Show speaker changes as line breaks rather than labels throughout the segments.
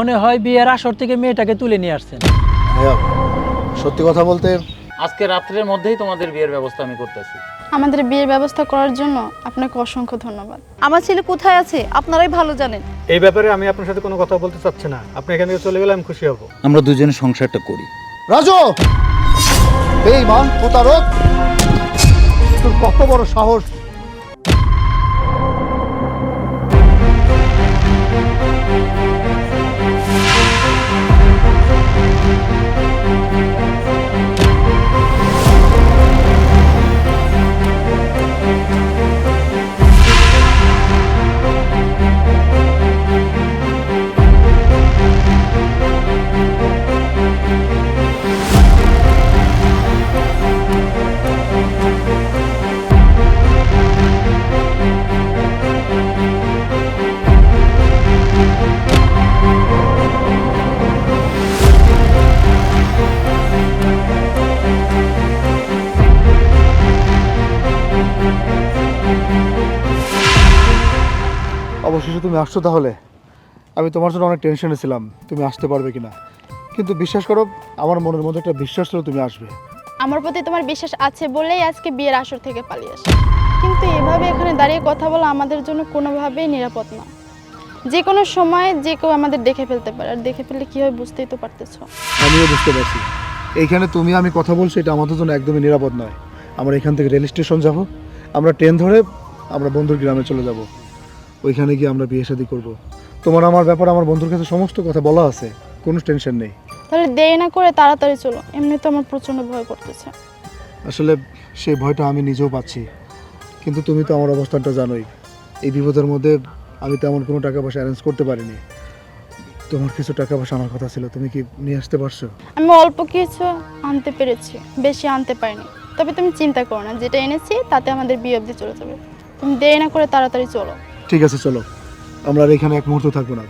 মনে হয় বিয়ের আসর থেকে মেয়েটাকে তুলে নিয়ে আসছেন।
ভাইয়া সত্যি কথা বলতে
আজকে রাত্রের মধ্যেই তোমাদের বিয়ের ব্যবস্থা আমি করতেছি।
আমাদের বিয়ের ব্যবস্থা করার জন্য আপনাকে অসংখ্য ধন্যবাদ।
আমার ছেলে কোথায় আছে আপনারাই ভালো জানেন।
এই ব্যাপারে আমি আপনার সাথে কোনো কথা বলতে চাচ্ছি না। আপনি এখান থেকে চলে গেলে আমি খুশি হব।
আমরা দুজনে সংসারটা করি।
রাজু বেঈমান প্রতারক, তোর কত বড় সাহস! অবশেষে তুমি আসছো। তাহলে আমি তোমার জন্য অনেক টেনশনে ছিলাম তুমি আসতে পারবে কিনা, কিন্তু বিশ্বাস করো আমার মনের মধ্যে একটা বিশ্বাস ছিল তুমি আসবে।
আমার প্রতি তোমার বিশ্বাস আছে বলেই আজকে বিয়ের আসর থেকে পালিয়ে আসি, কিন্তু এভাবে এখানে দাঁড়িয়ে কথা বলা আমাদের জন্য কোনোভাবেই নিরাপদ না। যে কোনো সময় যে কেউ আমাদের দেখে ফেলতে পারে, আর দেখে ফেললে কী হয় বুঝতেই তো পারতেছো।
আমিও বুঝতে পারছি এইখানে তুমি আমি কথা বলছি এটা আমাদের জন্য একদমই নিরাপদ নয়। আমরা এখান থেকে রেল স্টেশন যাব, আমরা ট্রেন ধরে আমরা বন্ধুর গ্রামে চলে যাব। ওইখানে গিয়ে আমরা বিয়ে শাদী করবো। তোমার আমার ব্যাপারে আমার বন্ধুর কাছে সমস্ত কথা বলা আছে, কোনো টেনশন নেই।
তাহলে দেরি না করে তাড়াতাড়ি চলো, এমনি তো আমার প্রচণ্ড ভয় করতেছে।
আসলে সেই ভয়টা আমি নিজেও পাচ্ছি, কিন্তু তুমি তো আমার অবস্থানটা জানোই। এই বিপদের মধ্যে আমি তেমন কোনো টাকা পয়সা অ্যারেঞ্জ করতে পারিনি। তোমার কিছু টাকা পয়সা আমার কথা ছিল, তুমি কি নিয়ে আসতে পারছো?
আমি অল্প কিছু আনতে পেরেছি, বেশি আনতে পারিনি। তবে তুমি চিন্তা করো না, যেটা এনেছি তাতে আমাদের বিয়ে অবধি চলে যাবে। তুমি দেরি না করে তাড়াতাড়ি চলো।
ঠিক আছে চলো, আমরা আর এখানে এক মুহূর্ত থাকবো না।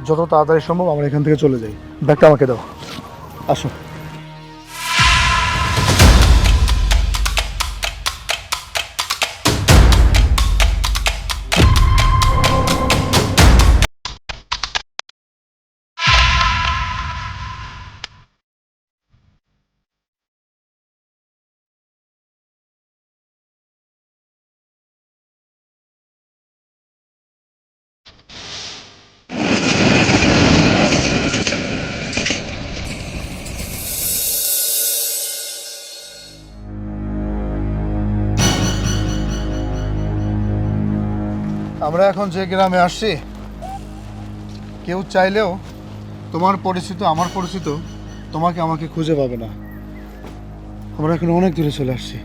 যত তাড়াতাড়ি সম্ভব আমরা এখান থেকে চলে যাই। ব্যাগটা আমাকে দাও, আসো। আমরা এখন যে গ্রামে আসছি, কেউ চাইলেও তোমার পরিচিত আমার পরিচিত তোমাকে আমাকে খুঁজে পাবে না। আমরা এখন অনেক দূরে চলে আসছি।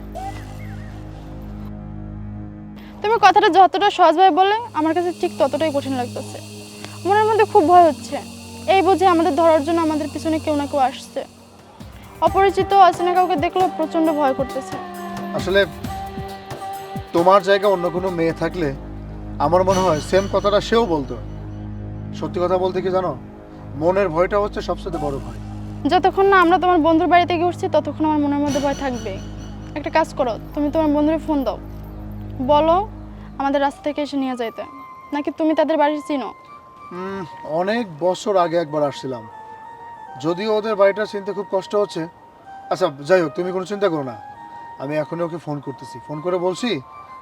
তুমি কথাটা যতটা সহজভাবে বলে আমার কাছে ঠিক ততটাই কঠিন লাগতেছে। মনের মধ্যে খুব ভয় হচ্ছে, এই বুঝে আমাদের ধরার জন্য আমাদের পিছনে কেউ না কেউ আসছে। অপরিচিত অচেনা কাউকে দেখলেও প্রচণ্ড ভয় করতেছে।
আসলে তোমার জায়গায় অন্য কোনো মেয়ে থাকলে আমার মনে হয় সেম কথাটা সেও বলতো। সত্যি কথা বলতে কি জানো, মনের ভয়টা হচ্ছে সবচেয়ে বড় ভয়।
যতক্ষণ না আমরা তোমার বন্ধুর বাড়িতে গিয়ে উঠছি ততক্ষণ আমার মনের মধ্যে ভয় থাকবে। একটা কাজ করো, তুমি তোমার বন্ধুরে ফোন দাও, বলো আমাদের রাস্তা থেকে এসে নিয়ে যাইতে। নাকি তুমি তাদের বাড়ি চিনো?
অনেক বছর আগে একবার আসছিলাম, যদিও ওদের বাড়িটা চিনতে খুব কষ্ট হচ্ছে। আচ্ছা যাই হোক, তুমি কোনো চিন্তা করো না, আমি এখনই ওকে ফোন করতেছি। ফোন করে বলছি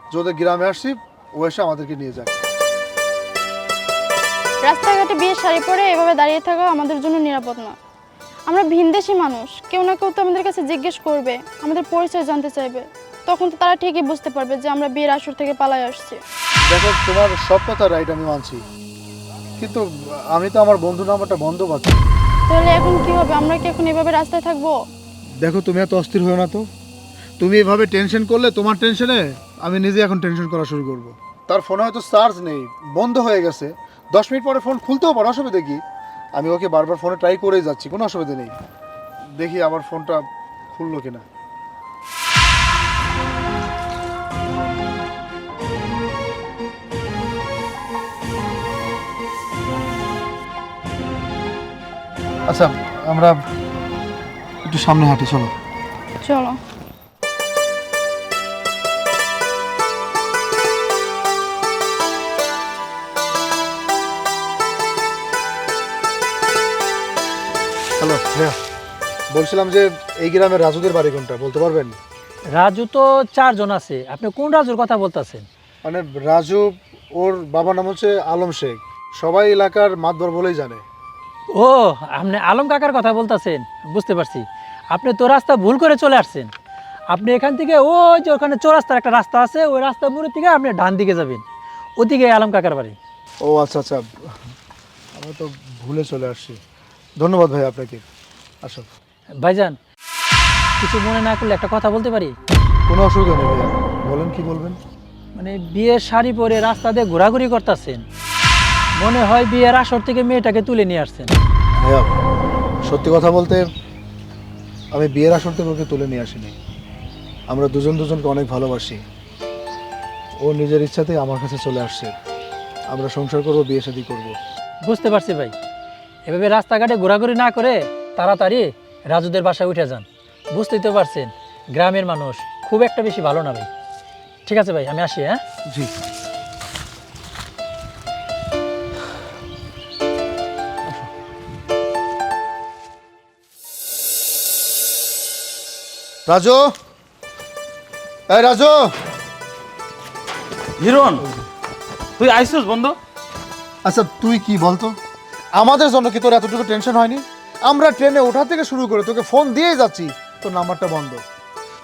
যে ওদের গ্রামে আসছি, ও এসে আমাদেরকে নিয়ে যায়।
রাস্তাঘাটে বিয়ের শাড়ি পরে এভাবে দাঁড়িয়ে থাকা আমাদের জন্য নিরাপদ না। আমরা ভিনদেশি মানুষ, কেউ না কেউ তো আমাদের কাছে জিজ্ঞেস করবে, আমাদের পরিচয় জানতে চাইবে। তখন তো তারা ঠিকই বুঝতে পারবে যে আমরা বিয়ের আসর থেকে পালাই আসছি।
দেখো তোমার সব কথা রাইট, আমি মানছি, কিন্তু আমি তো আমার বন্ধু নাম্বারটা বন্ধ পাচ্ছি।
তাহলে এখন কি হবে? আমরা কি এখন এভাবে রাস্তায় থাকবো?
দেখো তুমি এত অস্থির হও না তো। তুমি এভাবে টেনশন করলে তোমার টেনশনে আমি নিজে এখন টেনশন করা শুরু করব। তার ফোনে হয়তো চার্জ নেই, বন্ধ হয়ে গেছে। 10 মিনিট পরে ফোন খুলতেও পারে, অসুবিধা কি? আমি ওকে বারবার ফোনে ট্রাই করেই যাচ্ছি, কোনো অসুবিধা নেই। দেখি আমার ফোনটা খুললো কিনা। আচ্ছা আমরা একটু সামনে হাঁটি, চলো।
চলো।
বলছিলাম যে এই গ্রামের রাজুদের বাড়ি কোনটা বলতে পারবেন?
রাজু তো 4 জন আছে, আপনি কোন রাজুর কথা বলতেছেন?
মানে রাজু, ওর বাবার নাম হচ্ছে আলম শেখ, সবাই এলাকার মাতবর বলেই জানে।
ও, আপনি আলম কাকার কথা বলতেছেন, বুঝতে পারছি। আপনি তো রাস্তা ভুল করে চলে আসছেন। আপনি এখান থেকে ওই যে ওখানে চৌরাস্তার একটা রাস্তা আছে, ওই রাস্তা মোড়ের থেকে আপনি ডান দিকে যাবেন, ওদিকে আলম কাকার বাড়ি।
ও আচ্ছা আচ্ছা, আমি তো ভুলে চলে আসছি। ধন্যবাদ ভাই আপনাকে। আসো।
ভাইজান, কিছু মনে না করলে একটা কথা বলতে পারি?
কোনো অসুবিধা নেই ভাইয়া, বলেন কি বলবেন।
মানে বিয়ের শাড়ি পরে রাস্তা দিয়ে ঘোরাঘুরি করতেছেন, মনে হয় বিয়ের আসর থেকে মেয়েটাকে তুলে নিয়ে আসছেন।
ভাইয়া সত্যি কথা বলতে আমি বিয়ের আসর থেকে ওকে তুলে নিয়ে আসিনি। আমরা দুজন দুজনকে অনেক ভালোবাসি। ও নিজের ইচ্ছাতেই আমার কাছে চলে আসছে। আমরা সংসার করবো, বিয়ে শাদী করবো।
বুঝতে পারছি ভাই, এভাবে রাস্তাঘাটে ঘোরাঘুরি না করে তাড়াতাড়ি রাজুদের বাসায় উঠে যান। বুঝতেই তো পারছেন গ্রামের মানুষ খুব একটা বেশি ভালো না ভাই। ঠিক আছে ভাই, আমি আসি। হ্যাঁ
জি। রাজু, এই রাজু।
হিরণ, তুই আইসুস বন্ধু?
আচ্ছা তুই কি বলতো, আমাদের জন্য কি তোর এতটুকু টেনশন হয়নি? আমরা ট্রেনে ওঠা থেকে শুরু করে তোকে ফোন দিয়েই যাচ্ছি, তোর নাম্বারটা বন্ধ।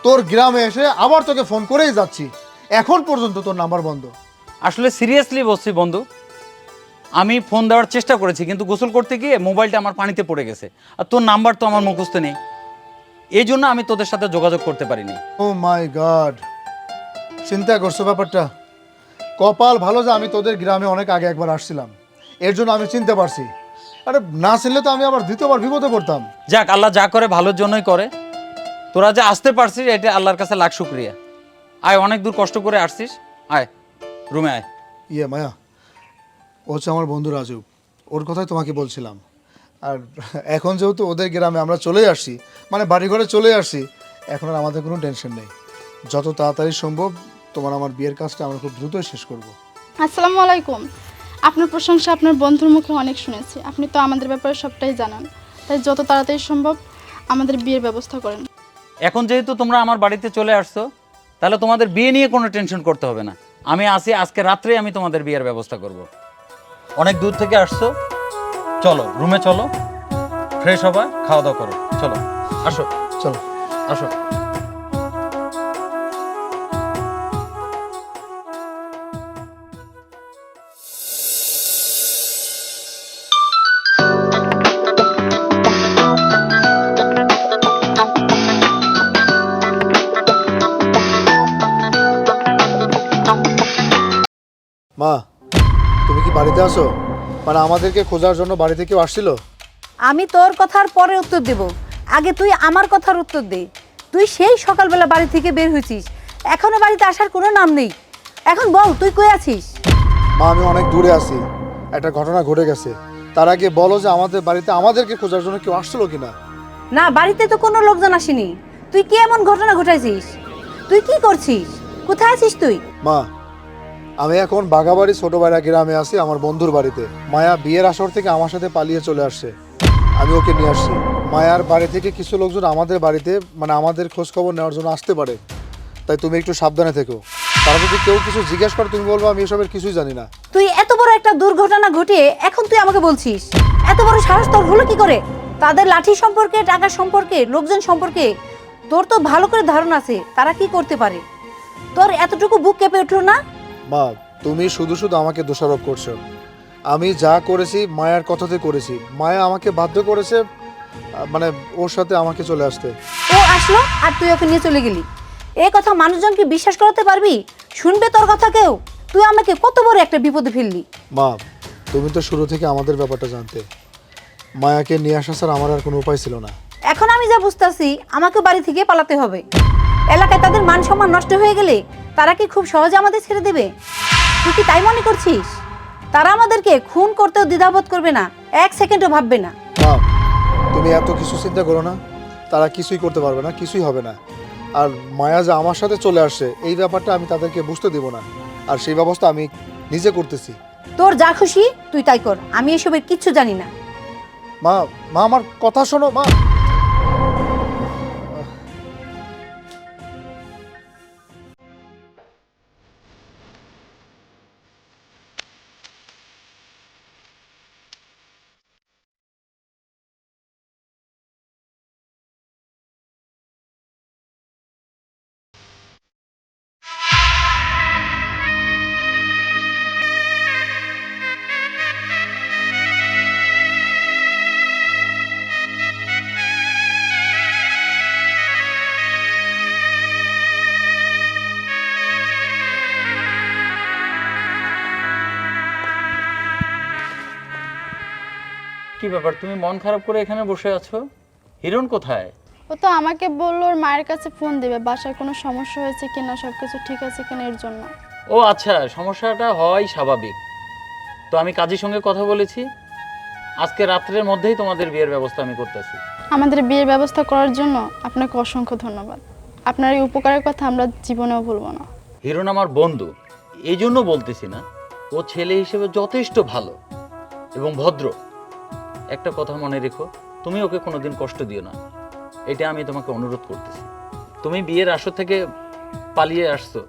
তোর গ্রামে এসে আবার তোকে ফোন করেই যাচ্ছি, এখন পর্যন্ত তোর নাম্বার বন্ধ।
আসলে সিরিয়াসলি বলছি বন্ধু, আমি ফোন দেওয়ার চেষ্টা করেছি, কিন্তু গোসল করতে গিয়ে মোবাইলটা আমার পানিতে পড়ে গেছে, আর তোর নাম্বার তো আমার মুখস্থ নেই, এই জন্য আমি তোদের সাথে যোগাযোগ করতে পারিনি।
ও মাই গড, চিন্তা করছো ব্যাপারটা? কপাল ভালো যে আমি তোদের গ্রামে অনেক আগে একবার আসছিলাম, এর জন্য আমি চিনতে পারছি। আরে না চিনলে তো আমি আবার দ্বিতীয়বার বিপদে পড়তাম।
যাক, আল্লাহ যা করে ভালোর জন্যই করে। তোরা যে আসতে পারছিস এটা আল্লাহর কাছে লাখ শুক্রিয়া। আয়, অনেক দূর কষ্ট করে আসছিস, আয় রুমে আয়।
ইয়ে মায়া, ও হচ্ছে আমার বন্ধু রাজু, ওর কথাই তোমাকে বলছিলাম। আর এখন যেহেতু ওদের গ্রামে আমরা চলে আসছি, মানে বাড়িঘরে চলে আসছি, এখন আর আমাদের কোনো টেনশন নেই। যত তাড়াতাড়ি সম্ভব তোমার আমার বিয়ের কাজটা আমরা খুব দ্রুতই শেষ করব।
আসসালামু আলাইকুম। আপনার প্রশংসা আপনার বন্ধুর মুখে অনেক শুনেছি, আপনি তো আমাদের ব্যাপারে সবটাই জানান, তাই যত তাড়াতাড়ি সম্ভব আমাদের বিয়ের ব্যবস্থা করেন।
এখন যেহেতু তোমরা আমার বাড়িতে চলে আসছো, তাহলে তোমাদের বিয়ে নিয়ে কোনো টেনশন করতে হবে না। আমি আসি, আজকে রাত্রেই আমি তোমাদের বিয়ের ব্যবস্থা করব। অনেক দূর থেকে আসছো, চলো রুমে চলো, ফ্রেশ হবা, খাওয়া দাওয়া করো, চলো আসো
চলো।
আসো।
মা, তুমি কি বাড়িতে আছো? মানে আমাদেরকে খোঁজার জন্য বাড়িতে কেউ আসছিল?
আমি তোর কথার পরে উত্তর দেব, আগে তুই আমার কথার উত্তর দে। তুই সেই সকালবেলা বাড়ি থেকে বের হয়েছিস, এখনো বাড়িতে আসার কোনো নাম নেই। এখন বল তুই কই আছিস?
মা, আমি অনেক দূরে আছি, একটা ঘটনা ঘটে গেছে। তার আগে বলো যে আমাদের বাড়িতে আমাদেরকে খোঁজার জন্য কেউ আসছিল কিনা।
না, বাড়িতে তো কোনো লোকজন আসেনি। তুই কি এমন ঘটনা ঘটাইছিস? তুই কি করছিস? কোথায় আছিস তুই?
মা, আমি এখন বাগাবাড়ি ছোটবেলা গ্রামে আছি, আমার বন্ধুর বাড়িতে। মায়া বিয়ের আসর থেকে আমার সাথে পালিয়ে চলে আসছে, আমি ওকে নিয়ে আসছি। মায়ার বাড়ি থেকে কিছু লোকজন আমাদের বাড়িতে, মানে আমাদের খোঁজ খবর নেওয়ার জন্য আসতে পারে, তাই তুমি একটু সাবধানে থেকো। তারা যদি কেউ কিছু জিজ্ঞেস করে তুমি বলবো আমি এসবের কিছুই জানি না।
তুই এত বড় একটা দুর্ঘটনা ঘটিয়ে এখন তুই আমাকে বলছিস? এত বড় সাহস তোর হলো কি করে? তাদের লাঠি সম্পর্কে, টাকা সম্পর্কে, লোকজন সম্পর্কে তোর তো ভালো করে ধারণা আছে তারা কি করতে পারে। তোর এতটুকু বুক কেঁপে উঠলো না?
মা, তুমি শুধু শুধু আমাকে দোষারোপ করছো। আমি যা করেছি মায়ার কথাতে করেছি। মায়া আমাকে বাধ্য করেছে, মানে ওর সাথে আমাকে চলে আসতে।
ও আসলো আর তুই ওকে নিয়ে চলে গেলি। এই কথা মানুষজনকে বিশ্বাস করাতে পারবি? শুনবে তোর কথা কেউ? তুই আমাকে কত বড় একটা বিপদে ফেললি।
মা, তুমি তো শুরু থেকে আমাদের ব্যাপারটা জানতে। মায়াকে নিয়ে আসা স্যার আমার আর কোনো উপায় ছিল না।
এখন আমি যা বুঝতেছি আমাকে বাড়ি থেকে পালাতে হবে। এলাকায় তাদের মান সম্মান নষ্ট হয়ে গেলে তারা কি খুব সহজে আমাদের ছেড়ে দেবে? তুই কি তাই মনে করছিস? তারা আমাদেরকে খুন করতেও দ্বিধাবোধ করবে না, এক সেকেন্ডও ভাববে না।
মা, তুমি এত কিছু চিন্তা করো না, তারা কিছুই করতে পারবে না, কিছুই হবে না। আর মায়া যে আমার সাথে চলে আসছে এই ব্যাপারটা আমি তাদেরকে বুঝতে দেব না, আর সেই ব্যবস্থা আমি নিজে করতেছি।
তোর যা খুশি তুই তাই কর, আমি এসবের কিচ্ছু জানি না।
মা, মা আমার কথা শোনো। মা,
কি ব্যাপার, তুমি মন খারাপ করে এখানে বসে আছো? হিরণ কোথায়?
ও তো আমাকে বললো ওর মায়ের কাছে ফোন দেবে, বাসায় কোনো সমস্যা হয়েছে কিনা, সব কিছু ঠিক আছে কিনা এর জন্য।
ও আচ্ছা, সমস্যাটা হয় স্বাভাবিক। তো আমি কাজীর সঙ্গে কথা বলেছি, আজকে রাত্রের মধ্যেই তোমাদের বিয়ের ব্যবস্থা আমি করতেছি।
আমাদের বিয়ের ব্যবস্থা করার জন্য আপনাকে অসংখ্য ধন্যবাদ। আপনার এই উপকারের কথা আমরা জীবনেও ভুলব না।
হিরণ আমার বন্ধু, এই জন্য বলতেছি না, ও ছেলে হিসেবে যথেষ্ট ভালো এবং ভদ্র। একটা কথা মনে রেখো, তুমি ওকে কোনোদিন কষ্ট দিও না, এটা আমি তোমাকে অনুরোধ করতেছি। তুমি বিয়ের আসর থেকে পালিয়ে আসছো,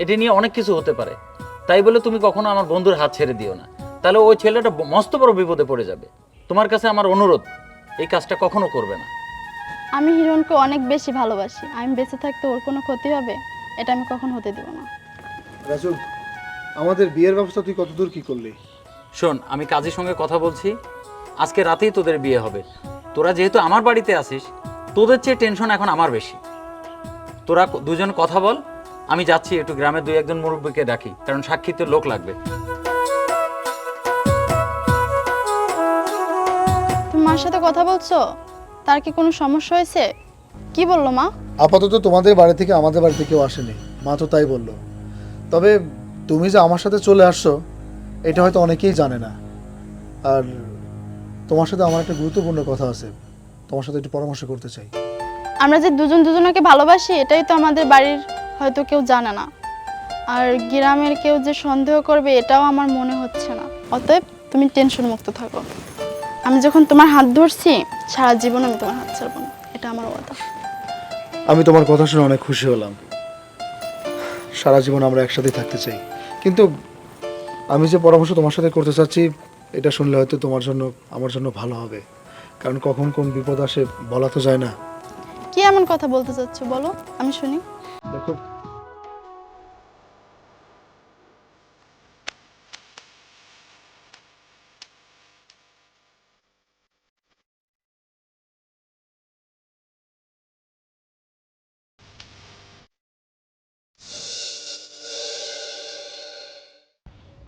এটা নিয়ে অনেক কিছু হতে পারে, তাই বলে তুমি কখনো আমার বন্ধুর হাত ছেড়ে দিও না, তাহলে ওই ছেলেটা মস্ত বড় বিপদে পড়ে যাবে। তোমার কাছে আমার অনুরোধ, এই কাজটা কখনো করবে না।
আমি হিরণকে অনেক বেশি ভালোবাসি, আমি বেঁচে থাকতে ওর কোনো ক্ষতি হবে এটা আমি কখন হতে দেব না।
রাজু, আমাদের বিয়ের ব্যবস্থা তুই কতদূর কি করলি?
শোন, আমি কাজীর সঙ্গে কথা বলছি, আজকে রাতেই তোদের বিয়ে হবে। তোরা যেহেতু আমার বাড়িতে আসিস, তোদের চেয়ে টেনশন এখন আমার বেশি। তোরা দুজন কথা বল, আমি যাচ্ছি একটু গ্রামের 2-1 মুরব্বীকে ডাকি, কারণ সাক্ষীতে লোক লাগবে।
তুমি মার সাথে কথা বলছো? তার কি কোনো সমস্যা হয়েছে? কি বললো মা?
আপাতত তোমাদের বাড়ি থেকে আমাদের বাড়িতে কেউ আসেনি, মা তো তাই বললো। তবে তুমি যে আমার সাথে চলে আসছো এটা হয়তো অনেকেই জানে না। আর তোমার সাথে আমার একটা গুরুত্বপূর্ণ কথা আছে, তোমার সাথে একটু পরামর্শ করতে চাই।
আমরা যে দুজন দুজনকে ভালোবাসি এটাই তো আমাদের বাড়ির হয়তো কেউ জানে না, আর গ্রামের কেউ যে সন্দেহ করবে এটাও আমার মনে হচ্ছে না। অতএব তুমি টেনশন মুক্ত থাকো। আমি যখন তোমার হাত ধরছি সারা জীবন আমি তোমার হাত ছাড়বো না, এটা আমার কথা।
আমি তোমার কথা শুনে অনেক খুশি হলাম। সারা জীবন আমরা একসাথেই থাকতে চাই, কিন্তু আমি যে পরামর্শ তোমার সাথে করতে চাচ্ছি এটা শুনলে হয়তো তোমার জন্য আমার জন্য ভালো হবে, কারণ কখন কোন বিপদ আসে বলা তো যায় না।
কি এমন কথা বলতে চাচ্ছো বলো, আমি শুনি।
দেখো,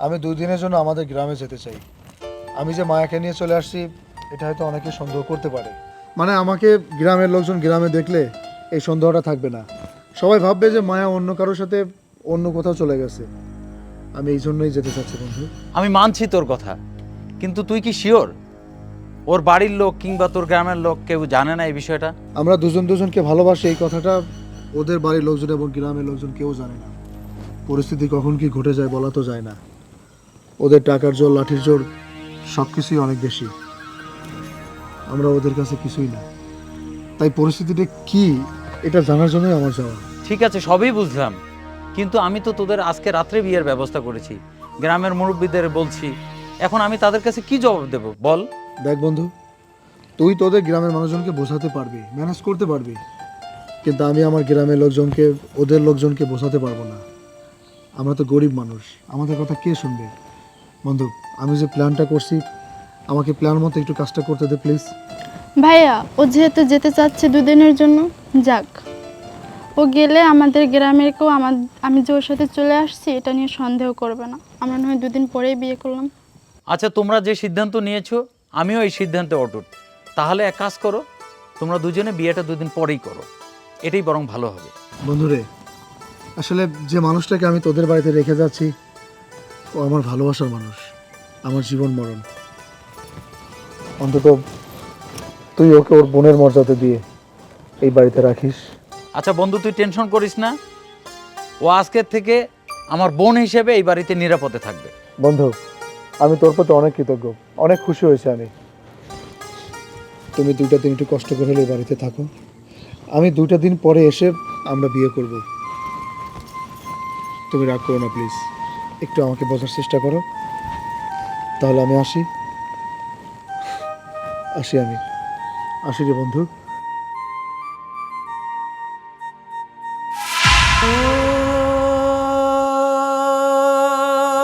আমি 2 দিনের জন্য আমাদের গ্রামে যেতে চাই। আমি যে মায়াকে নিয়ে চলে আসছি এটা হয়তো অনেকে সন্দেহ করতে পারে, মানে আমাকে গ্রামের লোকজন গ্রামে দেখলে এই সন্দেহটা থাকবে না, সবাই ভাববে যে মায়া অন্য কারোর সাথে অন্য কোথাও চলে গেছে। আমি এই জন্যই যেতে চাচ্ছি বন্ধু।
আমি মানছি তোর কথা, কিন্তু তুই কি শিওর ওর বাড়ির লোক কিংবা তোর গ্রামের লোক কেউ জানে না এই বিষয়টা?
আমরা দুজন দুজনকে ভালোবাসি এই কথাটা ওদের বাড়ির লোকজন এবং গ্রামের লোকজন কেউ জানে না। পরিস্থিতি কখন কি ঘটে যায় বলা তো যায় না। ওদের টাকার জোর, লাঠির জোর সব কিছুই অনেক বেশি, আমরা ওদের কাছে কিছুই না। তাই পরিস্থিতিটা কি এটা জানার জন্যই আমার যাওয়া।
ঠিক আছে, সবই বুঝলাম, কিন্তু আমি তো তোদের আজকে রাত্রে বিয়ের ব্যবস্থা করেছি, গ্রামের মুরব্বীদের বলছি, এখন আমি তাদের কাছে কি জবাব দেব বল?
দেখ বন্ধু, তুই তোদের গ্রামের মানুষজনকে বোঝাতে পারবি, ম্যানেজ করতে পারবি, কিন্তু আমি আমার গ্রামের লোকজনকে, ওদের লোকজনকে বোঝাতে পারবো না। আমরা তো গরিব মানুষ, আমাদের কথা কে শুনবে? বন্ধু, আমি যে প্ল্যানটা করছি আমাকে প্ল্যান মতো একটু কাজটা করতে দে প্লিজ।
ভাইয়া ও যেহেতু যেতে চাচ্ছে দুদিনের জন্য, যাক, ও গেলে আমাদের গ্রামের কেউ আমি যে ওর সাথে চলে আসছি এটা নিয়ে সন্দেহ করবে না। আমরা নয় 2 দিন পরেই বিয়ে করলাম।
আচ্ছা, তোমরা যে সিদ্ধান্ত নিয়েছো আমিও এই সিদ্ধান্তে অটুট। তাহলে এক কাজ করো, তোমরা দুজনে বিয়েটা 2 দিন পরেই করো, এটাই বরং ভালো হবে।
বন্ধুরে, আসলে যে মানুষটাকে আমি তোদের বাড়িতে রেখে যাচ্ছি ও আমার ভালোবাসার মানুষ, আমার জীবন মরণ। অন্তত তুই ওকে ওর বোনের মর্যাদা দিয়ে এই বাড়িতে রাখিস।
আচ্ছা বন্ধু, তুই টেনশন করিস না, ও আজকের থেকে আমার বোন হিসেবে এই বাড়িতে নিরাপদে থাকবে।
বন্ধু, আমি তোর প্রতি অনেক কৃতজ্ঞ, অনেক খুশি হয়েছে আমি। তুমি 2টা দিন একটু কষ্ট করে হলে এই বাড়িতে থাকো, আমি 2টা দিন পরে এসে আমরা বিয়ে করব। তুমি রাগ করো না প্লিজ, একটু আমাকে বোঝার চেষ্টা করো। তাহলে আমি আসি আমি আসি রে বন্ধু।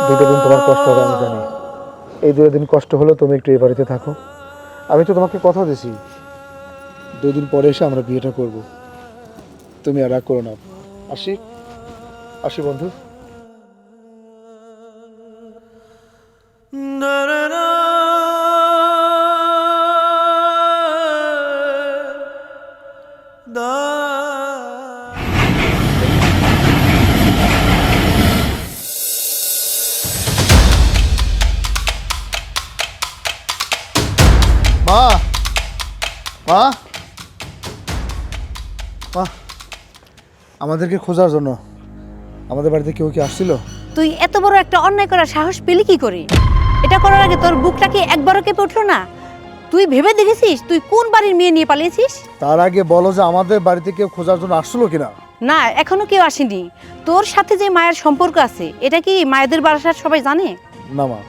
দুটো দিন তোমার কষ্ট হবে আমি জানি, এই 2 দিন কষ্ট হলেও তুমি একটু এই বাড়িতে থাকো। আমি তো তোমাকে কথা দিছি 2 দিন পরে এসে আমরা বিয়েটা করব। তুমি আর রাগ করো না। আসি বন্ধু। মা, মা, আমাদেরকে খোঁজার জন্য আমাদের বাড়িতে কেউ কি আসছিল?
তুই এত বড় একটা অন্যায় করার সাহস পেলি কি করে? এটা করার আগে তোর বুকটা কি একবারও কেঁপে উঠলো না? তুই ভেবে দেখেছিস তুই কোন বাড়ির মেয়ে নিয়ে পালিয়েছিস?
তার আগে বলো যে আমাদের বাড়িতে কেউ খোঁজার জন্য আসছিল কিনা?
না, এখনো কেউ আসেনি। তোর সাথে যে মায়ের সম্পর্ক আছে এটা কি মায়েদের বাসার সবাই জানে?
না মা,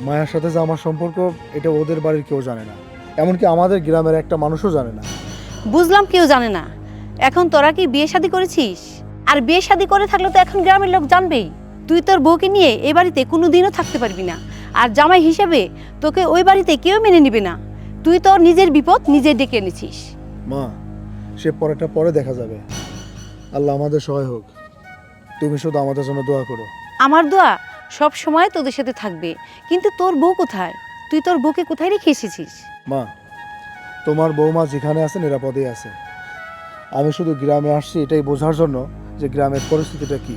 মায়ের সাথে যে আমার সম্পর্ক এটা ওদের বাড়ির কেউ জানে না, এমনকি আমাদের গ্রামের একটা মানুষও জানে না।
বুঝলাম কেউ জানে না। এখন তোরা কি বিয়ে শাদী করেছিস? আর বিয়ে শাদী করে থাকলে তো এখন গ্রামের লোক জানবেই। তুই তোর বউকে নিয়ে এই বাড়িতে কোনোদিনও থাকতে পারবি না। আর জামাই হিসেবে তোকে ওই বাড়িতে কেউ মেনে নিবে না। তুই তোর নিজের বিপদ নিজে ডেকে এনেছিস।
মা, সে পরেটা পরে দেখা যাবে। আল্লাহ আমাদের সহায় হোক। তুমি শুধু আমাদের জন্য দোয়া করো।
আমার দোয়া সব সময় তোদের সাথে থাকবে। কিন্তু তোর বউ কোথায়? তুই তোর বউকে কোথায় রেখে এসেছিস?
মা, তোমার বৌমা যেখানে আছে নিরাপদেই আছে। আমি শুধু গ্রামে আসছি এটাই বোঝার জন্য যে গ্রামের পরিস্থিতিটা কি।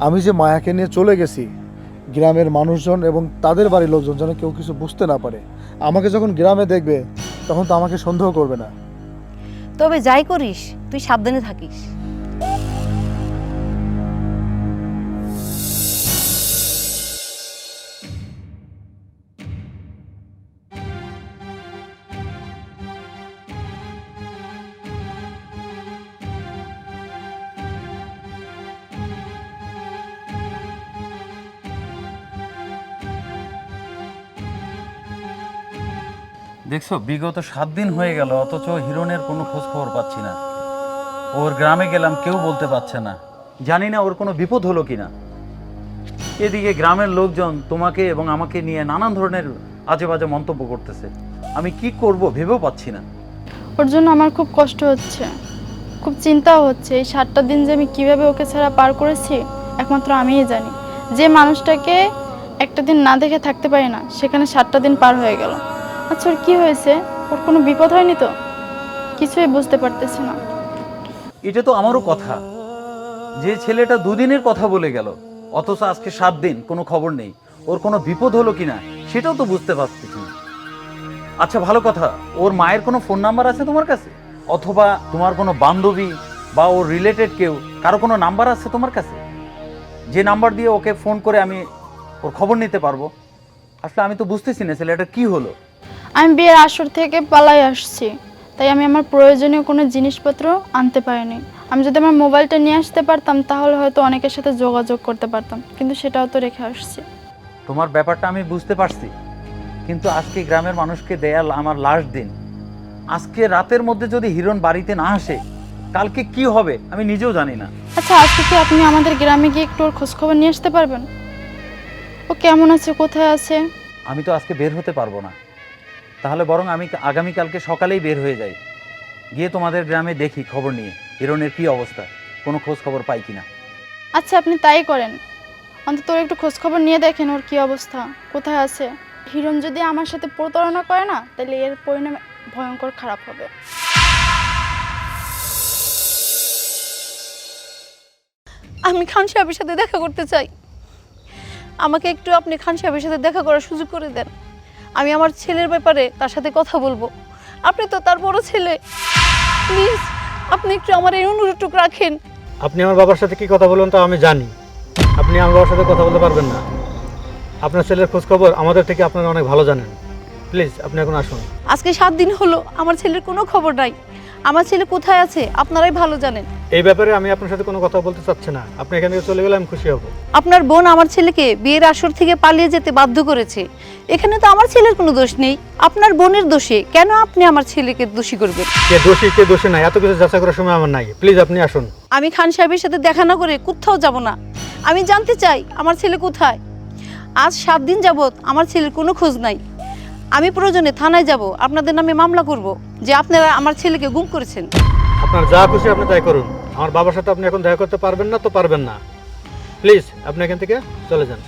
আমি যে মায়াকে নিয়ে চলে গেছি, গ্রামের মানুষজন এবং তাদের বাড়ির লোকজন যেন কেউ কিছু বুঝতে না পারে। আমাকে যখন গ্রামে দেখবে তখন তো আমাকে সন্দেহ করবে না।
তবে যাই করিস তুই সাবধানে থাকিস।
দেখছো, বিগত 7 দিন হয়ে গেল অথচ হিরণের কোনো খোঁজ খবর পাচ্ছি না। ওর গ্রামে গেলাম, কেউ বলতে পারছে না। জানি না ওর কোনো বিপদ হলো কিনা। এদিকে গ্রামের লোকজন তোমাকে এবং আমাকে নিয়ে নানান ধরনের আজে বাজে মন্তব্য করতেছে। আমি কি করব ভেবেও পাচ্ছি না।
ওর জন্য আমার খুব কষ্ট হচ্ছে, খুব চিন্তাও হচ্ছে। এই 7টা দিন যে আমি কিভাবে ওকে ছাড়া পার করেছি একমাত্র আমিই জানি। যে মানুষটাকে একটা দিন না দেখে থাকতে পারি না, সেখানে 7টা দিন পার হয়ে গেল। আচ্ছা, ওর কি হয়েছে? ওর কোনো বিপদ হয়নি তো? কিছুই বুঝতে পারতেছি না।
এটা তো আমারও কথা, যে ছেলেটা 2 দিনের কথা বলে গেল অথচ আজকে 7 দিন কোনো খবর নেই। ওর কোনো বিপদ হলো কিনা সেটাও তো বুঝতে পারছি না। আচ্ছা, ভালো কথা, ওর মায়ের কোনো ফোন নাম্বার আছে তোমার কাছে? অথবা তোমার কোনো বান্ধবী বা ওর রিলেটেড কেউ কারো কোনো নাম্বার আছে তোমার কাছে, যে নাম্বার দিয়ে ওকে ফোন করে আমি ওর খবর নিতে পারবো? আসলে আমি তো বুঝতেছি না ছেলেটা কি হলো।
আমি বিয়ের আসর থেকে পালাই আসছি, তাই আমি আমার প্রয়োজনীয় কোনো জিনিসপত্র আনতে পারিনি। আমি যদি আমার মোবাইলটা নিয়ে আসতে পারতাম তাহলে হয়তো অনেকের সাথে যোগাযোগ করতে পারতাম, কিন্তু সেটাও তো রেখে আসছি।
তোমার ব্যাপারটা আমি বুঝতে পারছি, কিন্তু আজকে গ্রামের মানুষকে দেয়া আমার লাস্ট দিন। আজকে রাতের মধ্যে যদি হিরণ বাড়িতে না আসে কালকে কি হবে আমি নিজেও জানি না।
আচ্ছা, আজকে কি আপনি আমাদের গ্রামে গিয়ে একটু ওর খোঁজখবর নিয়ে আসতে পারবেন? ও কেমন আছে, কোথায় আছে?
আমি তো আজকে বের হতে পারবো না, তাহলে বরং আমি আগামীকালকে সকালেই বের হয়ে যাই, গিয়ে তোমাদের গ্রামে দেখি খবর নিয়ে হিরণের কি অবস্থা, কোনো খোঁজ খবর পাই কিনা।
আচ্ছা, আপনি তাই করেন। অন্তত ওর একটু খোঁজখবর নিয়ে দেখেন ওর কি অবস্থা, কোথায় আছে। হিরণ যদি আমার সাথে প্রতারণা করে না, তাহলে এর পরিণাম ভয়ঙ্কর খারাপ হবে।
আমি খান সাহেবের সাথে দেখা করতে চাই। আমাকে একটু আপনি খান সাহেবের সাথে দেখা করার সুযোগ করে দেন। আমি আমার ছেলের ব্যাপারে তার সাথে কথা বলবো। আপনি তো তার বড় ছেলে, প্লিজ আপনি একটু আমার এই অনুরোধটুকু রাখেন।
আপনি আমার বাবার সাথে কি কথা বলুন তা আমি জানি। আপনি আমার বাবার সাথে কথা বলতে পারবেন না। আপনার ছেলের খোঁজখবর আমাদের থেকে আপনারা অনেক ভালো জানেন। প্লিজ আপনি এখন আসুন।
আজকে 7 দিন হলো আমার ছেলের কোনো খবর নাই। আমার ছেলে কোথায় আছে আপনারাই ভালো জানেন।
এই ব্যাপারে আমি আপনার সাথে কোনো কথা বলতে চাচ্ছি না। আপনি এখান থেকে চলে গেলে আমি খুশি হব।
আপনার বোন আমার ছেলেকে বিয়ের আসর থেকে পালিয়ে যেতে বাধ্য করেছে। এখানে তো আমার ছেলের কোনো দোষ নেই, আপনার বোনের দোষে। কেন আপনি আমার ছেলেকে দোষী করবেন?
কে দোষী নাই, এত কিছু যাচাই করার সময় আমার নাই। প্লিজ আপনি আসুন।
আমি খান সাহেবের সাথে দেখা না করে কোথাও যাব না। আমি জানতে চাই আমার ছেলে কোথায়। আজ 7 দিন যাবত আমার ছেলের কোনো খোঁজ নাই। আমি প্রয়োজনে থানায় যাব, আপনাদের নামে মামলা করব যে আপনারা আমার ছেলেকে গুম করেছেন।
আপনার যা খুশি আপনি তাই করুন। আমার বাবার সাথে আপনি এখন দেখা করতে পারবেন না তো পারবেন না। প্লিজ আপনি এখান থেকে চলে যান।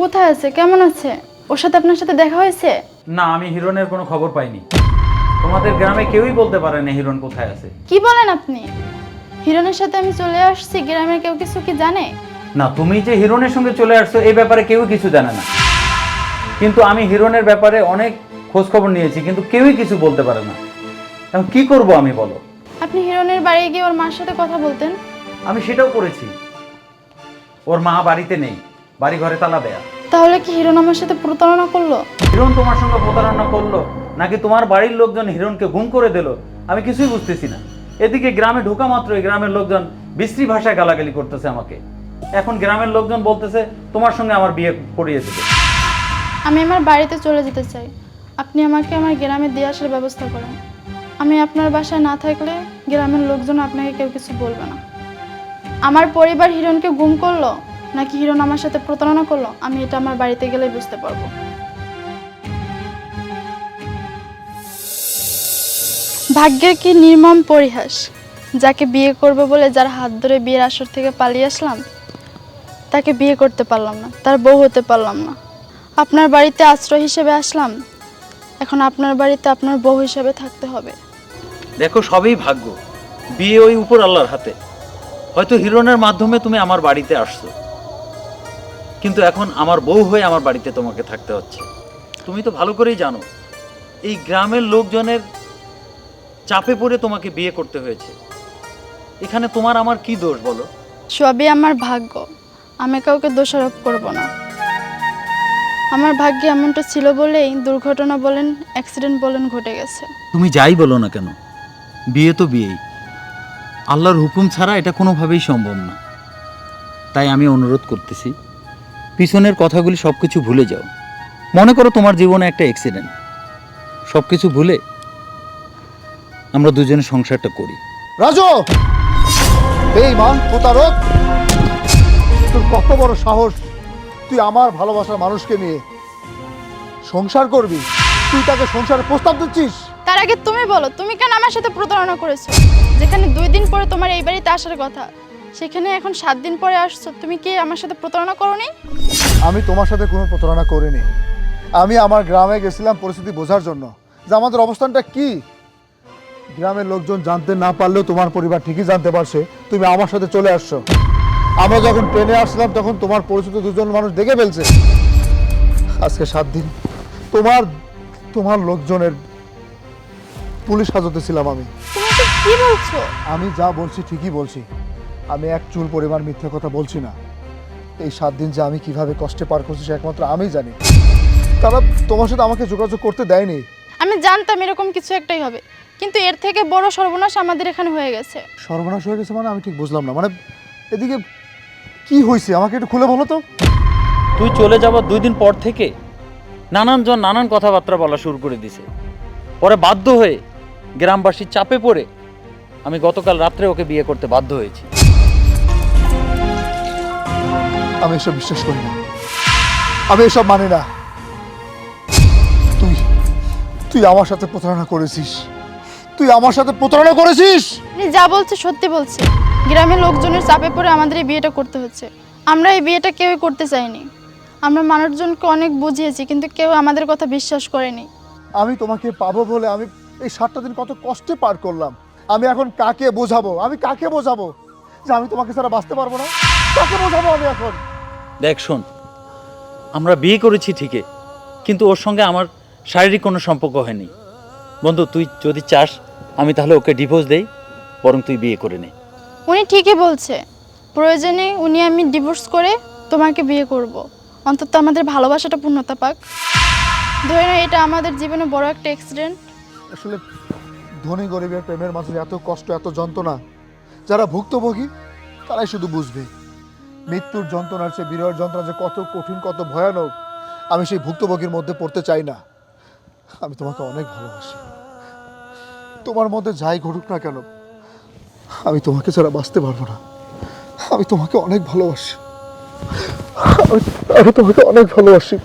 কোথায় আছে, কেমন আছে? ওর সাথে আপনার সাথে দেখা হয়েছে?
না, আমি হিরণের কোনো খবর পাইনি। তোমাদের গ্রামে কেউই বলতে পারে না হিরণ কোথায় আছে।
কি বলেন আপনি? হিরণের সাথে আমি চলে আসছি, গ্রামের কেউ কিছু কি জানে?
না, তুমি যে হিরণের সঙ্গে চলে আসছো এই ব্যাপারে কেউ কিছু জানে না, কিন্তু আমি হিরণের ব্যাপারে অনেক খোঁজ খবর নিয়েছি, কিন্তু কেউই কিছু বলতে পারে না। এখন কি করব আমি, বলো?
আপনি হিরণের বাড়ি গিয়ে ওর মার সাথে কথা বলতেন।
আমি সেটাও করেছি। ওর মা বাড়িতে নেই, বাড়ি ঘরে তালা দেয়া।
তাহলে কি হিরণ আমার সাথে প্রতারণা করলো?
হিরণ তোমার সঙ্গে প্রতারণা করলো নাকি তোমার বাড়ির লোকজন হিরণকে গুম করে দিল, আমি কিছুই বুঝতেছি না। এদিকে গ্রামে ঢোকা মাত্রই গ্রামের লোকজন বিশ্রী ভাষায় গালাগালি করতেছে আমাকে। এখন গ্রামের লোকজন বলতেছে তোমার সঙ্গে আমার বিয়ে করিয়ে দেবে।
আমি আমার বাড়িতে চলে যেতে চাই, আপনি আমাকে আমার গ্রামে দিয়ে আসার ব্যবস্থা করেন। আমি আপনার বাসায় না থাকলে গ্রামের লোকজন আপনাকে কেউ কিছু বলবে না। আমার পরিবার হিরণকে গুম করলো নাকি হিরণ আমার সাথে প্রতারণা করলো, আমি এটা আমার বাড়িতে গেলেই বুঝতে পারবো। ভাগ্যের কি নির্মম পরিহাস, যাকে বিয়ে করবে বলে যার হাত ধরে বিয়ের আসর থেকে পালিয়ে আসলাম, তাকে বিয়ে করতে পারলাম না, তার বউ হতে পারলাম না। আপনার বাড়িতে আশ্রয় হিসেবে আসলাম, এখন আপনার বাড়িতে আপনার বউ হিসেবে থাকতে হবে।
দেখো, সবই ভাগ্য, বিয়ে ওই উপর আল্লাহর হাতে। হয়তো হিরণের মাধ্যমে তুমি আমার বাড়িতে আসছো, কিন্তু এখন আমার বউ হয়ে আমার বাড়িতে তোমাকে থাকতে হচ্ছে। তুমি তো ভালো করেই জানো এই গ্রামের লোকজনের চাপে পড়ে তোমাকে বিয়ে করতে হয়েছে। এখানে তোমার আমার কি দোষ বলো?
সবই আমার ভাগ্য, আমি কাউকে দোষারোপ করব না। আমার ভাগ্যে এমনটা ছিল বলেই দুর্ঘটনা বলেন, অ্যাক্সিডেন্ট বলেন ঘটে গেছে।
তুমি যাই বলো না কেন, বিয়ে তো বিয়েই। আল্লাহর হুকুম ছাড়া এটা কোনোভাবেই সম্ভব না। তাই আমি অনুরোধ করতেছি, পিছনের কথাগুলি সব কিছু ভুলে যাও। মনে করো তোমার জীবনে একটা অ্যাক্সিডেন্ট, সব কিছু ভুলে আমরা দুজনে সংসারটা করি।
রাজু, বেঈমান, প্রতারক, তোর কত বড় সাহস! তুই আমার ভালোবাসার মানুষকে নিয়ে সংসার করবি? তুই তাকে সংসারের প্রস্তাব দিচ্ছিস?
তার আগে তুমি বলো, তুমি কেন আমার সাথে প্রতারণা করেছো? যেখানে 2 দিন পরে তোমার এই বাড়িতে আসার কথা, সেখানে এখন 7 দিন পরে আসছো। তুমি কি আমার সাথে প্রতারণা করোনি?
আমি তোমার সাথে কোনো প্রতারণা করিনি। আমি আমার গ্রামে গেছিলাম পরিস্থিতি বোঝার জন্য, যে আমাদের অবস্থানটা কি। গ্রামের লোকজন জানতে না পারলেও তোমার পরিবার ঠিকই জানতে পারছে তুমি আমার সাথে চলে আসছো। আমরা যখন ট্রেনে আসলাম তখন তোমার পরিচিত 2জন মানুষ দেখে ফেলছে। আজকে 7 দিন তোমার লোকজনের পুলিশ হাজতে ছিলাম আমি।
তুমি এসব কি বলছো?
আমি যা বলছি ঠিকই বলছি, আমি এক চুল পরিমাণ মিথ্যে কথা বলছি না। এই 7 দিন যে আমি কিভাবে কষ্টে পার করছি সে একমাত্র আমিই জানি। তারা তোমার সাথে আমাকে যোগাযোগ করতে দেয়নি।
আমি জানতাম এরকম কিছু একটাই হবে, কিন্তু এর থেকে বড় সর্বনাশ আমাদের এখানে হয়ে গেছে।
সর্বনাশ হয়ে গেছে মানে? আমি ঠিক বুঝলাম না। মানে এদিকে কি হয়েছে আমাকে একটু খুলে বলো তো।
তুই চলে যাবার 2 দিন পর থেকে নানানজন নানান কথাবার্তা বলা শুরু করে দিছে। পরে বাধ্য হয়ে গ্রামবাসীর চাপে পড়ে আমি গতকাল রাত্রে ওকে বিয়ে করতে বাধ্য হয়েছি।
আমি এসব বিশ্বাস করি না, আমি এসব মানি না। তুই আমার সাথে প্রতারণা করেছিস, তুই আমার সাথে প্রতারণা করেছিস।
আপনি যা বলছে সত্যি বলছে। গ্রামের লোকজনের চাপে পড়ে আমাদের এই বিয়েটা করতে হচ্ছে। আমরা এই বিয়েটা কেউই করতে চাইনি। আমরা মানুষজনকে অনেক বুঝিয়েছি, কিন্তু কেউ আমাদের কথা বিশ্বাস করেনি।
আমি তোমাকে পাবো বলে আমি এই 7টা দিন কত কষ্টে পার করলাম। আমি এখন কাকে বোঝাবো? আমি কাকে বোঝাবো যে আমি তোমাকে ছাড়া বাঁচতে পারবো না? কাকে বোঝাবো আমি এখন?
দেখ শোন, আমরা বিয়ে করেছি ঠিকই, কিন্তু ওর সঙ্গে আমার শারীরিক কোনো সম্পর্ক হয়নি। বন্ধু, তুই যদি চাস আমি তাহলে ওকে ডিভোর্স দেই, বরং তুই বিয়ে করে নে।
উনি ঠিকই বলছে, প্রয়োজনে আমি ডিভোর্স করে তোমাকে বিয়ে করব। অন্তত আমাদের ভালোবাসাটা পূর্ণতা পাক। ধরে না এটা আমাদের জীবনে বড় একটা অ্যাক্সিডেন্ট।
আসলে ধনী গরিবের প্রেমের মাঝে এত কষ্ট, এত যন্ত্রণা যারা ভুক্তভোগী তারাই শুধু বুঝবে। মৃত্যুর যন্ত্রণার চেয়ে বিরহ যন্ত্রণা যে কত কঠিন, কত ভয়ানক, আমি সেই ভুক্তভোগীর মধ্যে পড়তে চাই না। আমি তোমাকে অনেক ভালোবাসি। তোমার মধ্যে যাই ঘটুক না কেন, আমি তোমাকে ছাড়া বাঁচতে পারবো না। আমি তোমাকে অনেক ভালোবাসি, আমি তোমাকে অনেক ভালোবাসি।